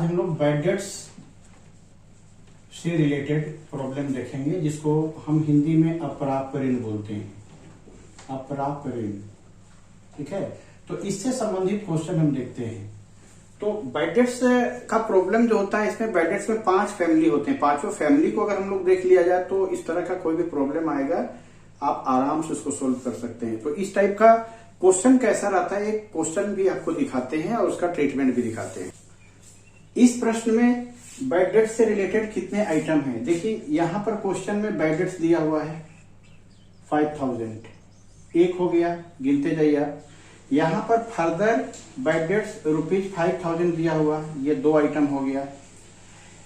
आज हम लोग बैड डेट्स से रिलेटेड प्रॉब्लम देखेंगे, जिसको हम हिंदी में अप्राप्य ऋण बोलते हैं। अप्राप्य ऋण, ठीक है। तो इससे संबंधित क्वेश्चन हम देखते हैं। तो बैड डेट्स का प्रॉब्लम जो होता है, इसमें बैड डेट्स में 5 फैमिली होते हैं। पांचों फैमिली को अगर हम लोग देख लिया जाए तो इस तरह का कोई भी प्रॉब्लम आएगा, आप आराम से उसको सोल्व कर सकते हैं। तो इस टाइप का क्वेश्चन कैसा रहता है, एक क्वेश्चन भी आपको दिखाते हैं और उसका ट्रीटमेंट भी दिखाते हैं। इस प्रश्न में बैड डेट्स से रिलेटेड कितने आइटम हैं, देखिए यहां पर क्वेश्चन में बैड डेट्स दिया हुआ है 5000, एक हो गया, गिनते जाइए। यहां पर फर्दर बैड डेट्स ₹5000 दिया हुआ, ये 2 आइटम हो गया।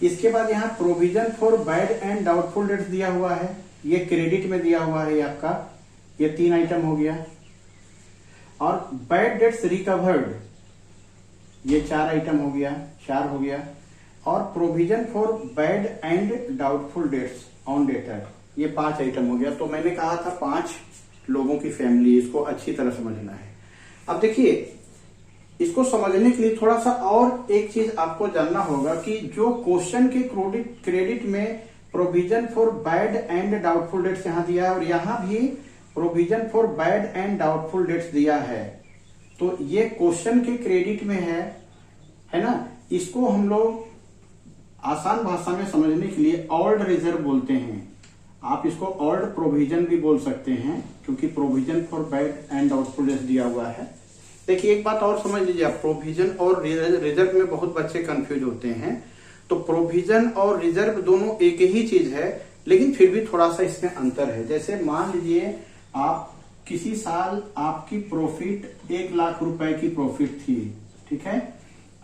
इसके बाद यहां provision for bad and doubtful debts दिया हुआ है, ये क्रेडिट में दिया हुआ है, ये आपका ये 3 आइटम हो गया। और बैड डेट्स रिकवर्ड, ये 4 आइटम हो गया, 4 हो गया। और provision for bad and doubtful debts on debtor, ये 5 आइटम हो गया। तो मैंने कहा था 5 लोगों की फैमिली, इसको अच्छी तरह समझना है। अब देखिए, इसको समझने के लिए थोड़ा सा और एक चीज आपको जानना होगा कि जो क्वेश्चन के क्रेडिट में provision for bad and doubtful debts यहां दिया है और यहां भी provision for bad and doubtful debts दिया है, तो ये क्वेश्चन के क्रेडिट में है ना। इसको हम लोग आसान भाषा में समझने के लिए ओल्ड रिजर्व बोलते हैं। आप इसको ओल्ड प्रोविजन भी बोल सकते हैं, क्योंकि provision for bad and doubtful debts दिया हुआ है। देखिए एक बात और समझ लीजिए, प्रोविजन और रिजर्व में बहुत बच्चे कंफ्यूज होते हैं। तो प्रोविजन और रिजर्व दोनों एक ही चीज है, लेकिन फिर भी थोड़ा सा इसमें अंतर है। जैसे मान लीजिए आप किसी साल आपकी प्रॉफिट 1 लाख रुपए की प्रॉफिट थी, ठीक है।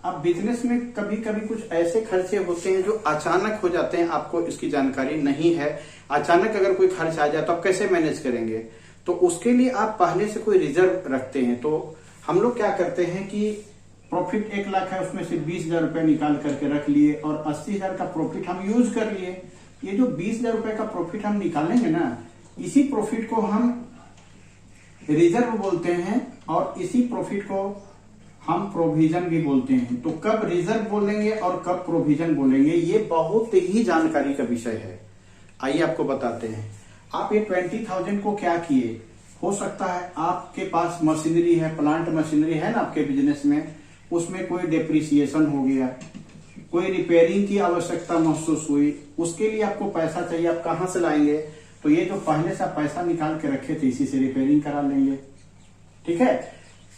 अब बिजनेस में कभी कभी कुछ ऐसे खर्चे होते हैं जो अचानक हो जाते हैं, आपको इसकी जानकारी नहीं है। अचानक अगर कोई खर्च आ जाए तो आप कैसे मैनेज करेंगे, तो उसके लिए आप पहले से कोई रिजर्व रखते हैं। तो हम लोग क्या करते हैं कि प्रॉफिट 1 लाख है, उसमें से 20,000 रुपए निकाल करके रख लिए और 80,000 का प्रॉफिट हम यूज कर लिए। ये जो 20,000 रुपए का प्रॉफिट हम निकालेंगे ना, इसी प्रॉफिट को हम रिजर्व बोलते हैं और इसी प्रॉफिट को हम प्रोविजन भी बोलते हैं। तो कब रिजर्व बोलेंगे और कब प्रोविजन बोलेंगे, ये बहुत ही जानकारी का विषय है। आइए आपको बताते हैं। आप ये 20,000 को क्या किए, हो सकता है आपके पास मशीनरी है, प्लांट मशीनरी है ना आपके बिजनेस में, उसमें कोई डेप्रिसिएशन हो गया, कोई रिपेयरिंग की आवश्यकता महसूस हुई, उसके लिए आपको पैसा चाहिए। आप कहां से लाएंगे, तो ये जो पहले से पैसा निकाल के रखे थे, इसी से रिपेयरिंग करा लेंगे, ठीक है।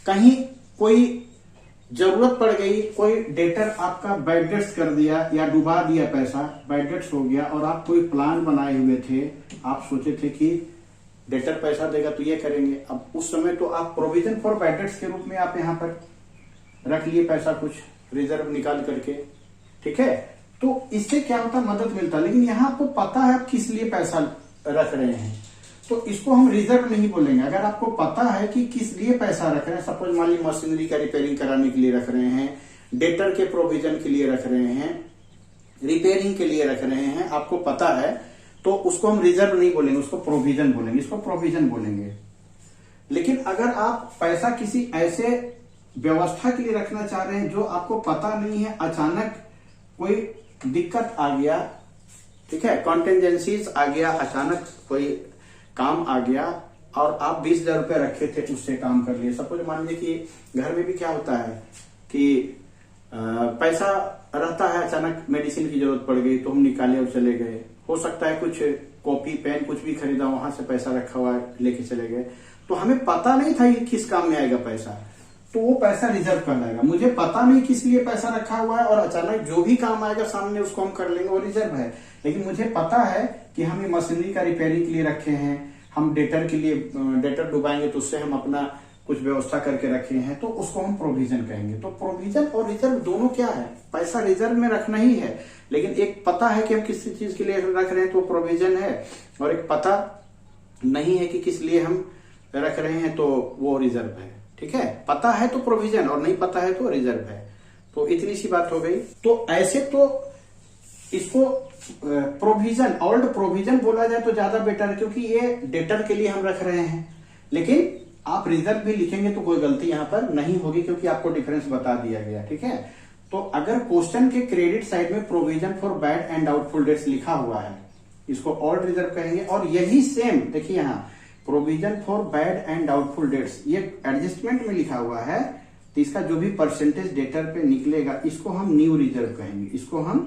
कहीं कोई जरूरत पड़ गई, कोई डेटर आपका बैड डेट्स कर दिया या डुबा दिया, पैसा बैड डेट्स हो गया, और आप कोई प्लान बनाए हुए थे, आप सोचे थे कि डेटर पैसा देगा तो ये करेंगे। अब उस समय तो आप प्रोविजन फॉर बैड डेट्स के रूप में आप यहाँ पर रख लिए पैसा, कुछ रिजर्व निकाल करके, ठीक है। तो इससे क्या होता, मदद मिलता। लेकिन यहाँ आपको पता है आप किस लिए पैसा रख रहे हैं, तो इसको हम रिजर्व नहीं बोलेंगे। अगर आपको पता है कि किस लिए पैसा रख रहे हैं, सपोज मान लीजिए मशीनरी का रिपेयरिंग कराने के लिए रख रहे हैं, डेटर के प्रोविजन के लिए रख रहे हैं, रिपेयरिंग के लिए रख रहे हैं, आपको पता है, तो उसको हम रिजर्व नहीं बोलेंगे, उसको प्रोविजन बोलेंगे, इसको प्रोविजन बोलेंगे। लेकिन अगर आप पैसा किसी ऐसे व्यवस्था के लिए रखना चाह रहे हैं जो आपको पता नहीं है, अचानक कोई दिक्कत आ गया, ठीक है, कॉन्टेंजेंसीज आ गया, अचानक कोई काम आ गया और आप 20,000 रुपए रखे थे, उससे काम कर लिए। सपोज मान लीजिए कि घर में भी क्या होता है कि पैसा रहता है, अचानक मेडिसिन की जरूरत पड़ गई तो हम निकाले और चले गए। हो सकता है कुछ कॉपी पेन कुछ भी खरीदा, वहां से पैसा रखा हुआ लेके चले गए, तो हमें पता नहीं था कि किस काम में आएगा पैसा, तो वो पैसा रिजर्व कहलाएगा। मुझे पता नहीं किस लिए पैसा रखा हुआ है और अचानक जो भी काम आएगा सामने उसको हम कर लेंगे, वो रिजर्व है। लेकिन मुझे पता है कि हम ये मशीनरी का रिपेयरिंग के लिए रखे हैं, हम डेटर के लिए, डेटर डुबाएंगे तो उससे हम अपना कुछ व्यवस्था करके रखे हैं, तो उसको हम प्रोविजन कहेंगे। तो प्रोविजन और रिजर्व दोनों क्या है, पैसा रिजर्व में रखना ही है, लेकिन एक पता है कि हम किसी चीज के लिए रख रहे हैं तो प्रोविजन है, और एक पता नहीं है कि किस लिए हम रख रहे हैं तो वो रिजर्व है, ठीक है। पता है तो प्रोविजन और नहीं पता है तो रिजर्व है। तो इतनी सी बात हो गई। तो ऐसे तो इसको प्रोविजन, ओल्ड प्रोविजन बोला जाए तो ज्यादा बेटर है, क्योंकि ये डेटर के लिए हम रख रहे हैं। लेकिन आप रिजर्व भी लिखेंगे तो कोई गलती यहां पर नहीं होगी, क्योंकि आपको डिफरेंस बता दिया गया, ठीक है। तो अगर क्वेश्चन के क्रेडिट साइड में provision for bad and doubtful debts लिखा हुआ है, इसको ऑल्ड रिजर्व कहेंगे। और यही सेम देखिए यहाँ provision for bad and doubtful debts ये एडजस्टमेंट में लिखा हुआ है, तो इसका जो भी परसेंटेज डेटर पे निकलेगा इसको हम न्यू रिजर्व कहेंगे, इसको हम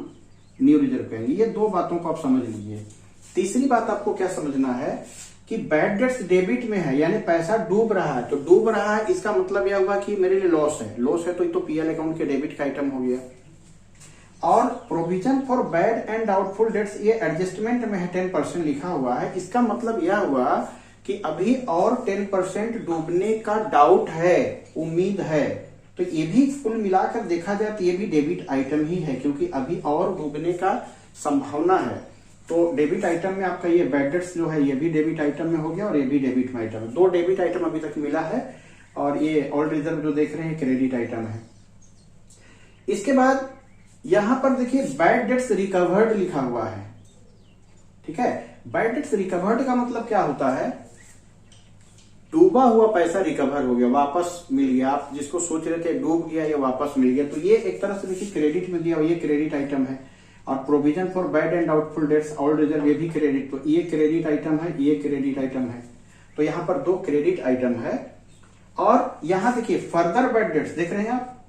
न्यू रिजर्व कहेंगे। ये दो बातों को आप समझ लीजिए। तीसरी बात आपको क्या समझना है कि बैड डेट्स डेबिट में है, यानी पैसा डूब रहा है, तो डूब रहा है इसका मतलब यह हुआ कि मेरे लिए लॉस है, लॉस है तो ये तो पीएल अकाउंट के डेबिट का आइटम हो गया। और provision for bad and doubtful debts ये एडजस्टमेंट में है, 10% लिखा हुआ है, इसका मतलब यह हुआ कि अभी और 10% डूबने का डाउट है, उम्मीद है, तो ये भी कुल मिलाकर देखा जाए तो ये भी डेबिट आइटम ही है, क्योंकि अभी और डूबने का संभावना है। तो डेबिट आइटम में आपका ये बैड डेट्स जो है ये भी डेबिट आइटम में हो गया और ये भी डेबिट में आइटम है। दो डेबिट आइटम अभी तक मिला है और ये ऑल्ड रिजर्व जो देख रहे हैं क्रेडिट आइटम है। इसके बाद यहां पर देखिए बैड डेट्स रिकवर्ड लिखा हुआ है, ठीक है। बैड डेट्स रिकवर्ड का मतलब क्या होता है, डूबा हुआ पैसा रिकवर हो गया, वापस मिल गया। आप जिसको सोच रहे थे डूब गया, ये वापस मिल गया, तो ये एक तरह से देखिए क्रेडिट में दिया, ये क्रेडिट आइटम है। और provision for bad and doubtful debts old reserve ये भी क्रेडिट, तो ये क्रेडिट आइटम है, ये क्रेडिट आइटम है। तो यहां पर दो क्रेडिट आइटम है। और यहां देखिए फर्दर बैड डेट्स देख रहे हैं आप,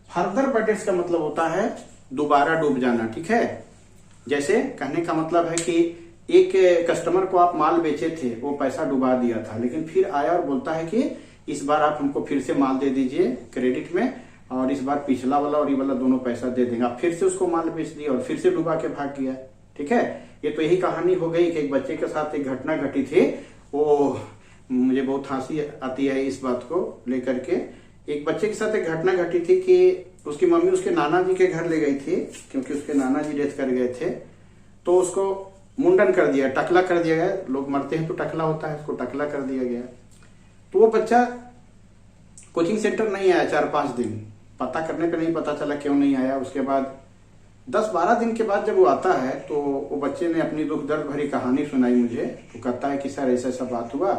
फर्दर बैड डेट्स का मतलब होता है दोबारा डूब जाना, ठीक है। जैसे कहने का मतलब है कि एक कस्टमर को आप माल बेचे थे, वो पैसा डुबा दिया था, लेकिन फिर आया और बोलता है कि इस बार आप हमको फिर से माल दे दीजिए क्रेडिट में, और इस बार पिछला वाला और ये वाला दोनों पैसा दे देंगे। आप फिर से उसको माल बेच दिया और फिर से डुबा के भाग गया, ठीक है। ये तो यही कहानी हो गई कि एक बच्चे के साथ एक घटना घटी थी। वो मुझे बहुत हंसी आती है इस बात को लेकर के। एक बच्चे के साथ एक घटना घटी थी कि उसकी मम्मी उसके नाना जी के घर ले गई थी, क्योंकि उसके नाना जी डेथ कर गए थे। तो उसको मुंडन कर दिया, टकला कर दिया गया। लोग मरते हैं तो टकला होता है, उसको टकला कर दिया गया। तो वो बच्चा कोचिंग सेंटर नहीं आया 4-5 दिन, पता करने पे नहीं पता चला क्यों नहीं आया। उसके बाद 10-12 दिन के बाद जब वो आता है तो वो बच्चे ने अपनी दुख दर्द भरी कहानी सुनाई मुझे। तो कहता है कि सर ऐसा ऐसा बात हुआ,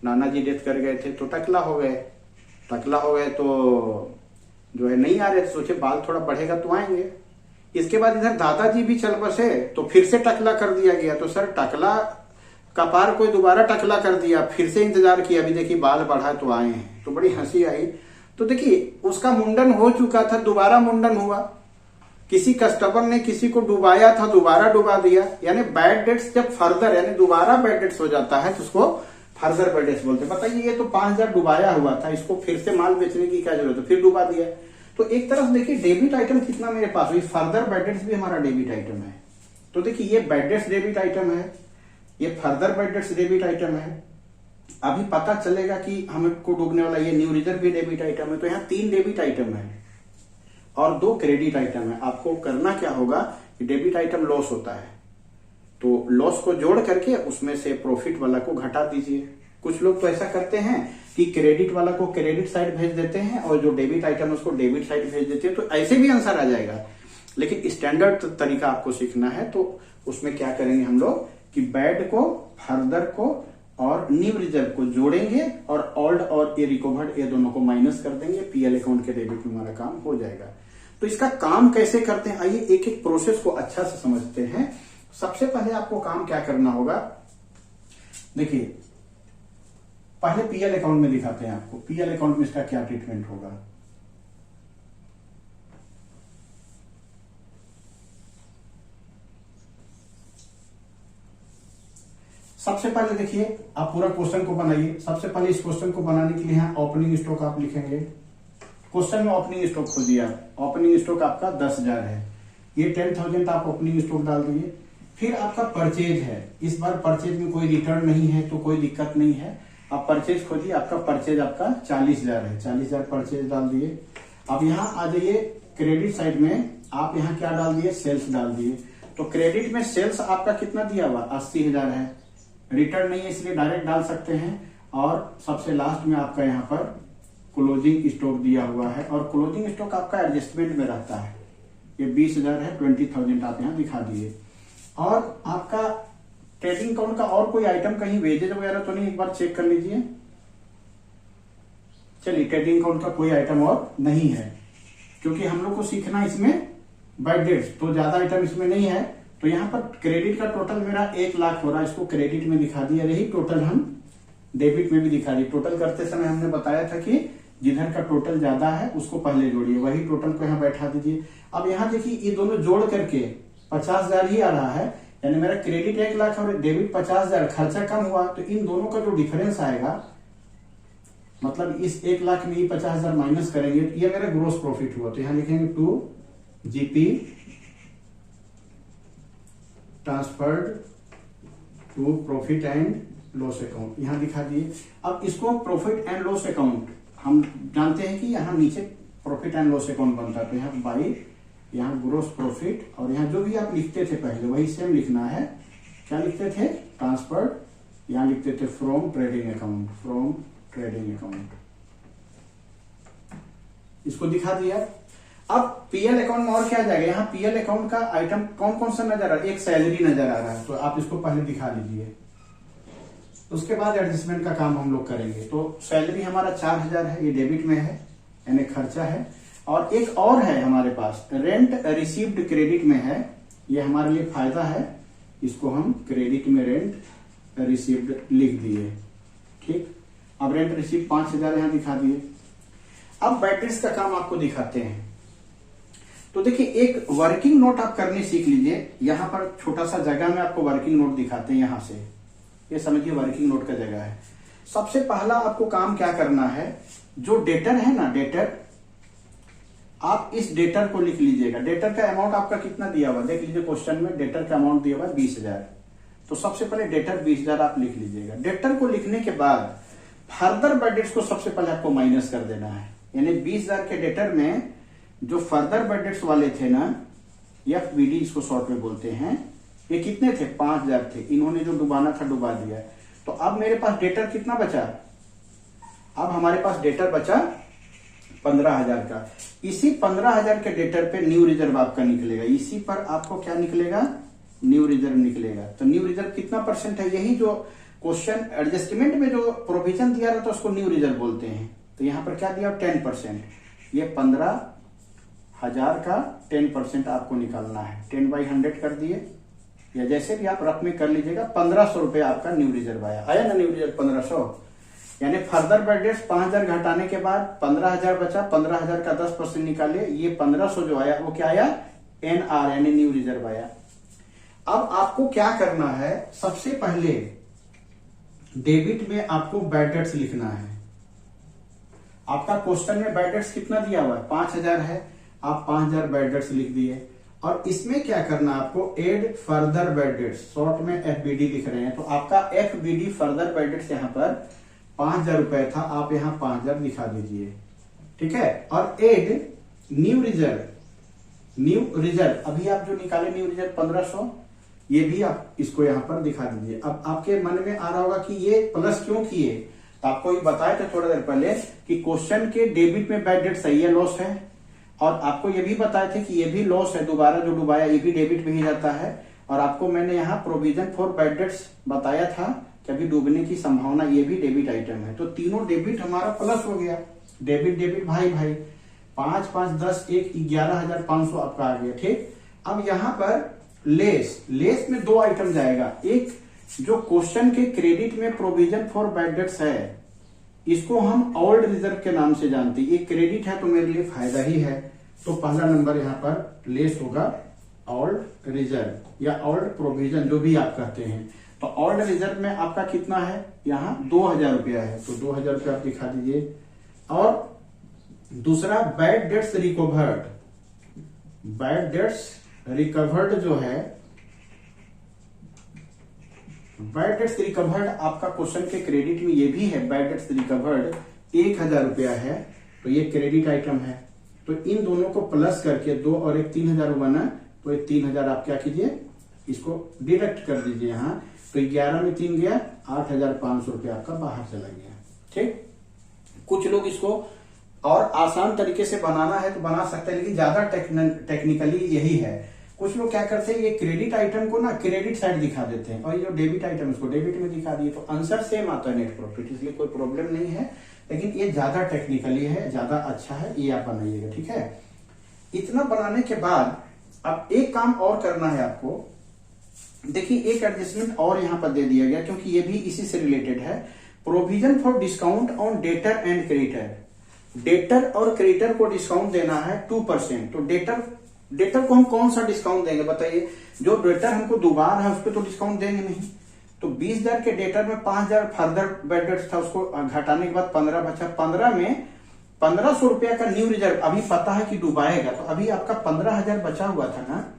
नाना जी डेथ कर गए थे तो टकला हो गए। टकला हो गए तो जो है नहीं आ रहे थे, सोचे बाल थोड़ा बढ़ेगा तो आएंगे। इसके बाद इधर दादाजी भी चल बसे तो फिर से टकला कर दिया गया। तो सर टकला का पार कोई दोबारा टकला कर दिया, फिर से इंतजार किया, अभी देखिए बाल बढ़ा तो आए हैं। तो बड़ी हंसी आई। तो देखिए उसका मुंडन हो चुका था, दोबारा मुंडन हुआ। किसी कस्टमर ने किसी को डुबाया था, दोबारा डुबा दिया। यानी बैड डेट्स जब फर्दर यानी दोबारा बैड डेट्स हो जाता है तो उसको फर्दर बैड डेट्स बोलते हैं। बताइए ये तो 5,000 डुबाया हुआ था, इसको फिर से माल बेचने की क्या जरूरत है, फिर डुबा दिया। तो एक तरफ देखिए डेबिट आइटम कितना मेरे पास, ये फर्दर बैड डेट्स भी हमारा डेबिट आइटम है। तो देखिए ये बैड डेट्स डेबिट आइटम है, ये further bad debts debit item है। अभी पता चलेगा कि हमको डूबने वाला ये न्यू रिजर्व भी डेबिट आइटम है। तो यहाँ 3 डेबिट आइटम है और 2 क्रेडिट आइटम है। आपको करना क्या होगा कि डेबिट आइटम लॉस होता है, तो लॉस को जोड़ करके उसमें से प्रॉफिट वाला को घटा दीजिए। कुछ लोग तो ऐसा करते हैं कि क्रेडिट वाला को क्रेडिट साइड भेज देते हैं और जो डेबिट आइटम है उसको डेबिट साइड भेज देते हैं, तो ऐसे भी आंसर आ जाएगा। लेकिन स्टैंडर्ड तरीका आपको सीखना है, तो उसमें क्या करेंगे हम लोग कि बैड को, फर्दर को और न्यू रिजर्व को जोड़ेंगे और ओल्ड और ये रिकवर्ड ये दोनों को माइनस कर देंगे, पीएल अकाउंट के डेबिट में हमारा काम हो जाएगा। तो इसका काम कैसे करते हैं, आइए एक एक प्रोसेस को अच्छा से समझते हैं। सबसे पहले आपको काम क्या करना होगा, देखिए पहले पीएल अकाउंट में दिखाते हैं आपको, पीएल अकाउंट में इसका क्या ट्रीटमेंट होगा। सबसे पहले देखिए आप पूरा क्वेश्चन को बनाइए। सबसे पहले इस क्वेश्चन को बनाने के लिए यहाँ ओपनिंग स्टॉक आप लिखेंगे। क्वेश्चन में ओपनिंग स्टॉक खोजिए आप। ओपनिंग स्टॉक आपका 10,000 है, ये 10,000 आप ओपनिंग स्टॉक डाल दिए। फिर आपका परचेज है, इस बार परचेज में कोई रिटर्न नहीं है तो कोई दिक्कत नहीं है। आप परचेज खोजिए, आपका परचेज आपका 40,000 है, 40,000 परचेज डाल दिए। अब यहाँ आ जाइए क्रेडिट साइड में, आप यहाँ क्या डाल दिए, सेल्स डाल दिए। तो क्रेडिट में सेल्स आपका कितना दिया हुआ, 80,000 है। रिटर्न नहीं है इसलिए डायरेक्ट डाल सकते हैं। और सबसे लास्ट में आपका यहाँ पर क्लोजिंग स्टॉक दिया हुआ है, और क्लोजिंग स्टॉक आपका एडजस्टमेंट में रहता है, ये 20,000 है, 20,000 आप यहाँ दिखा दिए। और आपका ट्रेडिंग अकाउंट का और कोई आइटम कहीं वेजेज वगैरह तो नहीं, एक बार चेक कर लीजिए। चलिए ट्रेडिंग अकाउंट का कोई आइटम और नहीं है। क्योंकि हम लोग को सीखना इसमें बाय डेट्स, तो ज्यादा आइटम इसमें नहीं है। तो यहाँ पर क्रेडिट का टोटल मेरा 1 लाख हो रहा है, इसको क्रेडिट में दिखा दिया, यही टोटल हम डेबिट में भी दिखा दिए। टोटल करते समय हमने बताया था कि जिधर का टोटल ज्यादा है उसको पहले जोड़िए, वही टोटल को यहाँ बैठा दीजिए। अब यहाँ देखिए ये दोनों जोड़ करके 50,000 ही आ रहा है, यानी मेरा क्रेडिट 1 लाख और डेबिट 50,000, खर्चा कम हुआ, तो इन दोनों का जो डिफरेंस आएगा, मतलब इस 1 लाख में ही 50,000 माइनस करेंगे, ये मेरा ग्रोस प्रॉफिट हुआ। तो यहाँ लिखेंगे to GP transferred to profit and loss account, यहां दिखा दिए। अब इसको प्रॉफिट एंड लॉस अकाउंट, हम जानते हैं कि यहाँ नीचे प्रॉफिट एंड लॉस अकाउंट बनता है, तो यहाँ बाई, यहाँ ग्रोस प्रॉफिट, और यहाँ जो भी आप लिखते थे पहले वही सेम लिखना है। क्या लिखते थे? ट्रांसफर्ड, यहाँ लिखते थे from trading account, from trading account, इसको दिखा दिया। अब पीएल अकाउंट में और क्या जाएगा, यहाँ पीएल अकाउंट का आइटम कौन कौन सा नजर आ रहा है? एक सैलरी नजर आ रहा है, तो आप इसको पहले दिखा लीजिए, उसके बाद एडजस्टमेंट का काम हम लोग करेंगे। तो सैलरी हमारा 4,000 है, ये डेबिट में है, यानी खर्चा है। और एक और है हमारे पास, रेंट रिसीव्ड क्रेडिट में है, ये हमारे लिए फायदा है, इसको हम क्रेडिट में रेंट रिसीव्ड लिख दिए। ठीक, अब रेंट रिसीव 5,000 यहां दिखा दिए। अब बैटरीज का काम आपको दिखाते हैं। तो देखिए एक वर्किंग नोट आप करने सीख लीजिए, यहां पर छोटा सा जगह में आपको वर्किंग नोट दिखाते हैं, यहां से ये समझिए वर्किंग नोट का जगह है। सबसे पहला आपको काम क्या करना है, जो डेटर है ना, डेटर, आप इस डेटर को लिख लीजिएगा। डेटर का अमाउंट आपका कितना दिया हुआ, देख लीजिए क्वेश्चन में डेटर का अमाउंट दिया हुआ 20,000, तो सबसे पहले डेटर 20,000 आप लिख लीजिएगा। डेटर को लिखने के बाद फर्दर बैडेट्स को सबसे पहले आपको माइनस कर देना है, यानी 20,000 के डेटर में जो फर्दर बैडेट्स वाले थे ना, एफबीडी इसको शॉर्ट में बोलते हैं, ये कितने थे? 5,000 थे, इन्होंने जो डुबाना था डुबा दिया। तो अब मेरे पास डेटर कितना बचा? अब हमारे पास डेटर बचा 15,000 का। इसी 15,000 के डेटर पे न्यू रिजर्व आपका निकलेगा, इसी पर आपको क्या निकलेगा? न्यू रिजर्व निकलेगा। तो न्यू रिजर्व कितना परसेंट है? यही जो क्वेश्चन एडजस्टमेंट में जो प्रोविजन दिया रहता है उसको न्यू रिजर्व बोलते हैं। तो यहां पर क्या दिया? 10%। ये 15,000 का 10% आपको निकालना है, 10/100 कर दिए, या जैसे भी आप रफ में कर लीजिएगा। 1,500 रुपए आपका न्यू रिजर्व आया ना, न्यू रिजर्व 1,500, यानी फर्दर बैडेट्स 5,000 घटाने के बाद 15,000 बचा, 15,000 का 10% निकाले, ये 1,500 जो आया वो क्या आया? एनआर, यानी न्यू रिजर्व आया। अब आपको क्या करना है, सबसे पहले डेबिट में आपको बैडेट्स लिखना है। आपका क्वेश्चन में बैडेट्स कितना दिया हुआ है? 5,000 है, आप 5,000 बैडेट्स लिख दिए। और इसमें क्या करना आपको? एड फर्दर बैडेट्स, शॉर्ट में एफबीडी लिख रहे हैं, तो आपका एफबीडी फर्दर बैडेट्स यहाँ पर 5,000 रुपए था, आप यहाँ 5,000 दिखा दीजिए। ठीक है, और add new reserve, new reserve अभी आप जो निकाले न्यू रिजर्व 1,500, ये भी आप इसको यहाँ पर दिखा दीजिए। अब आपके मन में आ रहा होगा कि ये प्लस क्यों किए, तो आपको ये बताया था थोड़ा देर पहले कि क्वेश्चन के डेबिट में बैड डेट सही है, लॉस है, और आपको ये भी बताए थे कि ये भी लॉस है, दोबारा जो डुबाया ये भी डेबिट में ही जाता है। और आपको मैंने यहाँ प्रोविजन फॉर बैड डेट्स बताया था कि अभी डूबने की संभावना, ये भी डेबिट आइटम है। तो तीनों डेबिट हमारा प्लस हो गया, डेबिट डेबिट भाई भाई, 5 5 10 1 11,500 आपका आ गया। ठीक, अब यहाँ पर लेस, लेस में 2 आइटम जाएगा। एक जो क्वेश्चन के क्रेडिट में प्रोविजन फॉर बैड डेट्स है, इसको हम ओल्ड रिजर्व के नाम से जानते हैं। ये क्रेडिट है तो मेरे लिए फायदा ही है, तो पहला नंबर यहाँ पर लेस होगा ओल्ड रिजर्व या ओल्ड प्रोविजन, जो भी आप कहते हैं। तो ओल्ड रिजर्व में आपका कितना है? यहाँ 2,000 रुपया है, तो 2,000 रुपया आप दिखा दीजिए। और दूसरा bad debts recovered, bad debts recovered जो है, बैड डेट्स रिकवर्ड आपका क्वेश्चन के क्रेडिट में ये भी है, बैड डेट्स रिकवर्ड 1,000 रुपया है, तो ये क्रेडिट आइटम है। तो इन दोनों को प्लस करके 2 और 1 3,000 हुआ ना, तो ये 3,000 आप क्या कीजिए, इसको डिडक्ट कर दीजिए यहाँ। तो 11 में 3 गया, 8,500 रुपया आपका बाहर चला गया। ठीक, कुछ लोग इसको और आसान तरीके से बनाना है तो बना सकते हैं, लेकिन ज्यादा टेक्निकली यही है। कुछ लोग क्या करते हैं, ये क्रेडिट आइटम को ना क्रेडिट साइड दिखा देते हैं, और ये जो डेबिट आइटम इसको डेबिट में दिखा दिए, तो आंसर सेम आता है नेट प्रॉफिट, इसलिए कोई प्रॉब्लम नहीं है। लेकिन ये ज्यादा टेक्निकली है, ज्यादा अच्छा है, ये आप बनाइएगा। ठीक है, इतना बनाने के बाद अब एक काम और करना है आपको। देखिए एक एडजस्टमेंट और यहां पर दे दिया गया, क्योंकि ये भी इसी से रिलेटेड है। Provision for discount on debtor and creditor. Debtor और क्रेडिटर को डिस्काउंट देना है 2%। तो डेटर को हम कौन सा डिस्काउंट देंगे बताइए? जो डेटर हमको दोबारा है उस पर तो डिस्काउंट देंगे नहीं। तो 20,000 के डेटर में 5,000 फर्दर बैड डेट्स था, उसको घटाने के बाद 15 बचा। 15 में 1,500 रुपया का न्यू रिजर्व अभी पता है कि डूबाएगा, तो अभी आपका 15,000 बचा हुआ था ना।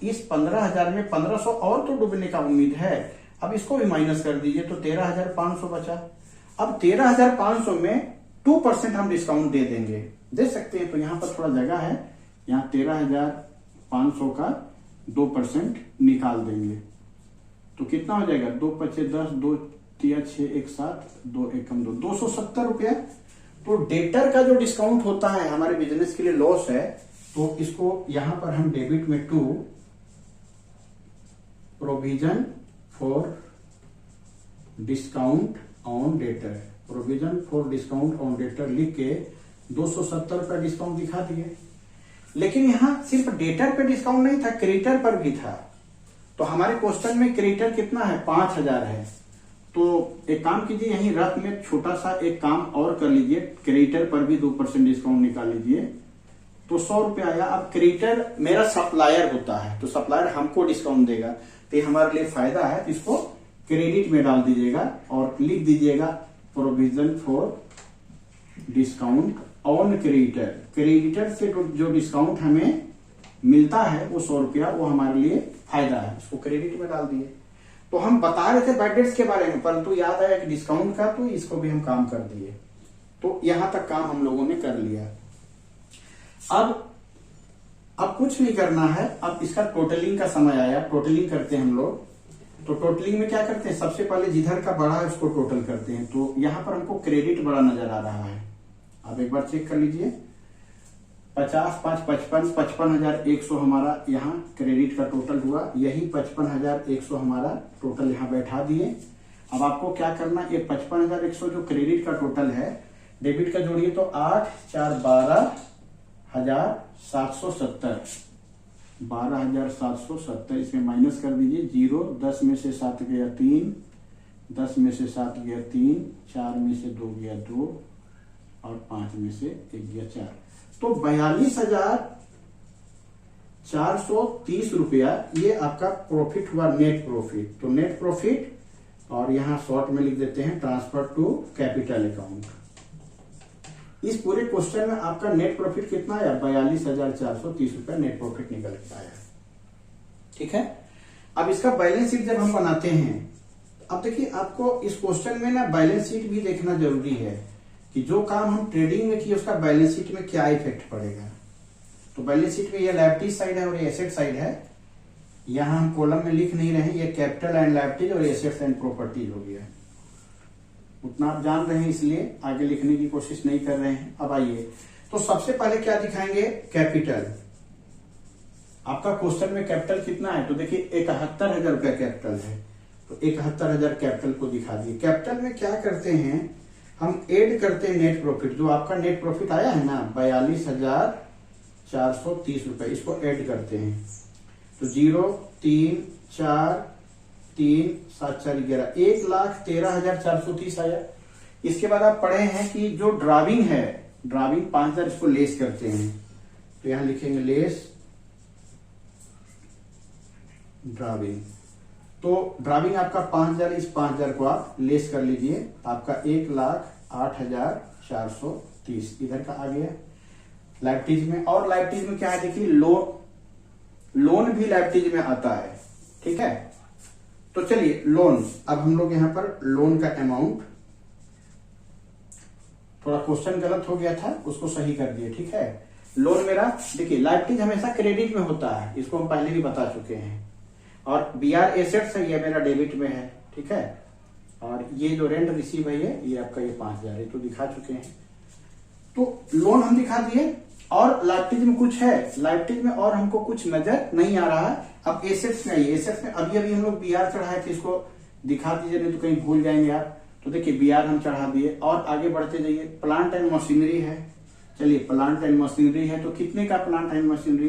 इस 15,000 में 1,500 और तो डूबने का उम्मीद है। अब इसको भी माइनस कर दीजिए तो 13,500 बचा। अब 13,500 में 2% हम डिस्काउंट दे देंगे, दे सकते हैं। तो यहां पर थोड़ा जगह है, यहाँ 13,500 का 2% निकाल देंगे तो कितना हो जाएगा? 2 × 5 = 10, 2 × 6 = 7, 2 × 1 = 2, 270 रुपया। तो डेटर का जो डिस्काउंट होता है हमारे बिजनेस के लिए लॉस है, तो इसको यहां पर हम डेबिट में to provision for discount on debtor, provision for discount on debtor लिख के 270 रुपया डिस्काउंट दिखा दिए। लेकिन यहां सिर्फ डेटर पे डिस्काउंट नहीं था, क्रेडिटर पर भी था। तो हमारे क्वेश्चन में क्रेडिटर कितना है? 5,000 है। तो एक काम कीजिए, यहीं रफ में छोटा सा एक काम और कर लीजिए, क्रेडिटर पर भी 2% डिस्काउंट निकाल लीजिए तो 100 रुपया आया। अब क्रेडिटर मेरा सप्लायर होता है, तो सप्लायर हमको डिस्काउंट देगा, तो ये हमारे लिए फायदा है। इसको क्रेडिट में डाल दीजिएगा और लिख दीजिएगा provision for discount on creditor. Creditor से जो डिस्काउंट हमें मिलता है वो 100 रुपया, वो हमारे लिए फायदा है, इसको क्रेडिट में डाल दिए। तो हम बता रहे थे बैड डेट्स के बारे में, परंतु याद आया कि डिस्काउंट का, तो इसको भी हम काम कर दिए। तो यहां तक काम हम लोगों ने कर लिया। अब कुछ नहीं करना है, अब इसका टोटलिंग का समय आया। टोटलिंग करते हैं हम लोग। तो टोटलिंग में क्या करते हैं? सबसे पहले जिधर का बड़ा है उसको टोटल करते हैं। तो यहां पर हमको क्रेडिट बड़ा नजर आ रहा है, अब एक बार चेक कर लीजिए। 50, 5, 55, 55,100 हमारा यहाँ क्रेडिट का टोटल हुआ। यही 55,100 हमारा टोटल यहाँ बैठा दिए। अब आपको क्या करना, ये 55,100 जो क्रेडिट का टोटल है, डेबिट का जोड़िए तो 8, 4, 12,770, 12,770 इसमें माइनस कर दीजिए। 0, 10 में से 7 गया 3, 10 में से 7 गया 3, 4 में से 2 गया 2 और 5 में से 1 गया 4। तो 42,430 रुपया ये आपका प्रॉफिट हुआ, नेट प्रॉफिट। तो नेट प्रॉफिट, और यहां शॉर्ट में लिख देते हैं ट्रांसफर टू कैपिटल अकाउंट। इस पूरे क्वेश्चन में आपका नेट प्रॉफिट कितना आया? 42,430 रुपया नेट प्रॉफिट निकल के आया। ठीक है। अब इसका बैलेंस शीट जब हम बनाते हैं, अब देखिए आपको इस क्वेश्चन में ना बैलेंस शीट भी देखना जरूरी है कि जो काम हम ट्रेडिंग में किए उसका बैलेंस शीट में क्या इफेक्ट पड़ेगा। तो बैलेंस शीट में ये लायबिलिटी साइड है और ये एसेट साइड है। यहां हम कॉलम में लिख नहीं रहे हैं, ये कैपिटल एंड लायबिलिटीज और एसेट्स एंड प्रॉपर्टीज हो गया। उतना आप जान रहे हैं इसलिए आगे लिखने की कोशिश नहीं कर रहे हैं। अब आइए, तो सबसे पहले क्या दिखाएंगे? कैपिटल। आपका क्वेश्चन में कैपिटल कितना है? तो देखिए 71,000 रुपया कैपिटल है, तो 71,000 कैपिटल को दिखा दिए। कैपिटल में क्या करते हैं हम? ऐड करते हैं नेट प्रॉफिट। जो आपका नेट प्रॉफिट आया है ना 42,430 रुपए, इसको ऐड करते हैं। तो 0, 3, 4, 3, 7, 4, 11, 1,13,430 आया। इसके बाद आप पढ़े हैं कि जो ड्राविंग है, ड्राविंग 5,000, इसको लेस करते हैं। तो यहां लिखेंगे लेस ड्राविंग। तो ड्राविंग आपका 5,000, इस 5,000 को आप लेस कर लीजिए, आपका 1,08,430 इधर का आ गया। लायबिलिटीज में, और लायबिलिटीज में क्या है देखिए, लोन भी लायबिलिटीज में आता है। ठीक है। तो चलिए लोन, अब हम लोग यहां पर लोन का अमाउंट, थोड़ा क्वेश्चन गलत हो गया था उसको सही कर दिए। ठीक है। लोन मेरा देखिए, लायबिलिटीज हमेशा क्रेडिट में होता है, इसको हम पहले भी बता चुके हैं। और बीआर एसेट्स है, ये मेरा डेबिट में है। ठीक है। और ये जो रेंट रिसीव है ये आपका ये 5,000 है, तो दिखा चुके हैं। तो लोन हम दिखा दिए। और लायबिलिटीज में कुछ है, लायबिलिटीज में और हमको कुछ नजर नहीं आ रहा है। अब एसेट्स में आइए, एसेट्स में अभी हम लोग बीआर चढ़ाए थे, इसको दिखा दीजिए नहीं तो कहीं भूल जाएंगे आप। तो देखिए बीआर हम चढ़ा दिए और आगे बढ़ते जाइए। प्लांट एंड मशीनरी है, चलिए प्लांट एंड मशीनरी है, तो कितने का प्लांट एंड मशीनरी?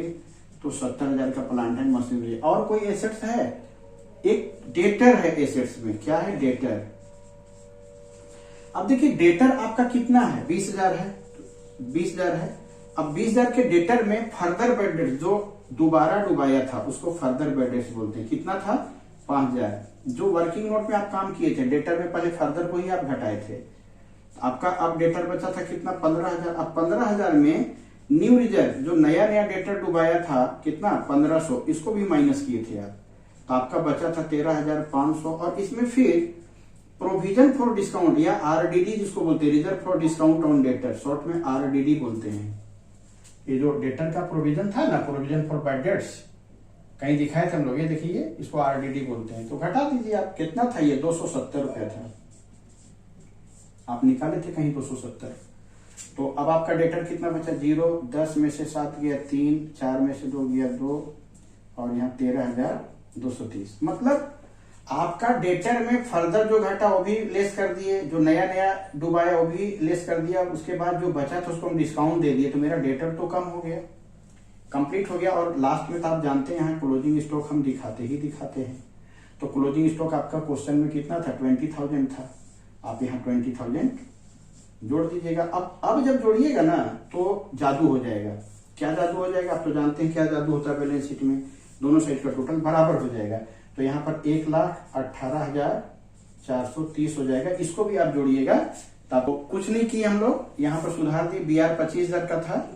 तो 70,000 का प्लांट एंड मशीनरी। और कोई एसेट्स है? एक डेटर है एसेट्स में। क्या है? डेटर। अब देखिए डेटर आपका कितना है? 20,000 है, 20,000 है। अब 20,000 के डेटर में फर्दर बेड डेट्स जो दोबारा डुबाया था उसको फर्दर बेड डेट्स बोलते हैं। कितना था? 5,000। जो वर्किंग नोट में आप काम किए थे डेटर में, पहले फर्दर को ही आप घटाए थे, आपका अब डेटर बचा था कितना? 15,000। अब 15,000 में न्यू रिजर्व जो नया नया डेटर डुबाया था कितना? 1500, इसको भी माइनस किए थे आप, तो आपका बचा था 13,500। और इसमें फिर प्रोविजन फॉर डिस्काउंट या आरडीडी जिसको बोलते हैं, reserve for discount on debtor, short में आरडीडी बोलते हैं। ये जो डेटर का प्रोविजन था ना, प्रोविजन फॉर बैड डेट्स, कहीं दिखाए थे हम लोग, ये देखिए इसको आरडीडी बोलते हैं। तो घटा दीजिए आप, कितना था ये? 270 रुपया था, आप निकाले थे कहीं 270। तो अब आपका डेटर कितना बचा? 0, 10 में से 7 गया 3, 4 में से 2 गया 2, और यहाँ 13,230। मतलब आपका डेटर में फर्दर जो घटा वो भी लेस कर दिए, जो नया नया डुबाया वो भी लेस कर दिया, उसके बाद जो बचा था उसको हम डिस्काउंट दे दिए, तो मेरा डेटर तो कम हो गया, कंप्लीट हो गया। और लास्ट में तो आप जानते हैं यहाँ क्लोजिंग स्टॉक हम दिखाते हैं। तो क्लोजिंग स्टॉक आपका क्वेश्चन में कितना था? 20,000 था। आप यहाँ 20,000 जोड़ दीजिएगा। अब जब जोड़िएगा ना तो जादू हो जाएगा। क्या जादू हो जाएगा? आप तो जानते हैं क्या जादू होता है बैलेंस शीट में, दोनों साइड का टोटल बराबर हो जाएगा। तो यहाँ पर 1,18,430 हो जाएगा। इसको भी आप जोड़िएगा। तो आपको कुछ नहीं किए हम लोग, यहाँ पर सुधार दी। BR 25,000 का था,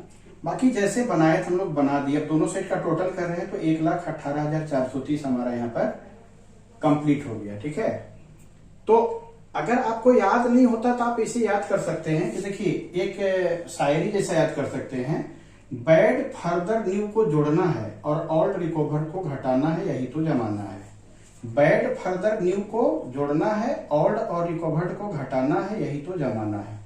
बाकी जैसे बनाए थे हम लोग बना दिया। दोनों साइड का टोटल कर रहे हैं तो 1,18,430 हमारा यहाँ पर कंप्लीट हो गया। ठीक है, तो अगर आपको याद नहीं होता तो आप इसे याद कर सकते हैं कि देखिए एक शायरी जैसा याद कर सकते हैं, बैड फर्दर न्यू को जोड़ना है और ओल्ड रिकवर को घटाना है, यही तो जमाना है। बैड फर्दर न्यू को जोड़ना है, ओल्ड और रिकवर्ड को घटाना है, यही तो जमाना है।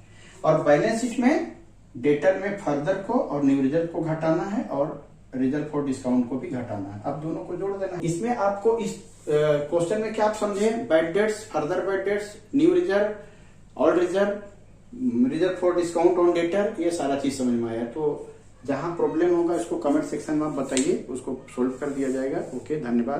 और बैलेंस शीट में डेटर में फर्दर को और न्यू रिजर्व को घटाना है और रिजर्व फॉर डिस्काउंट को भी घटाना है। अब दोनों को जोड़ देना है। इसमें आपको इस क्वेश्चन में क्या आप समझे? Bad debts, further bad debts, new reserve, old reserve, reserve for discount on debtor, ये सारा चीज समझ में आया। तो जहां प्रॉब्लम होगा इसको कमेंट सेक्शन में आप बताइए, उसको सोल्व कर दिया जाएगा। ओके, धन्यवाद।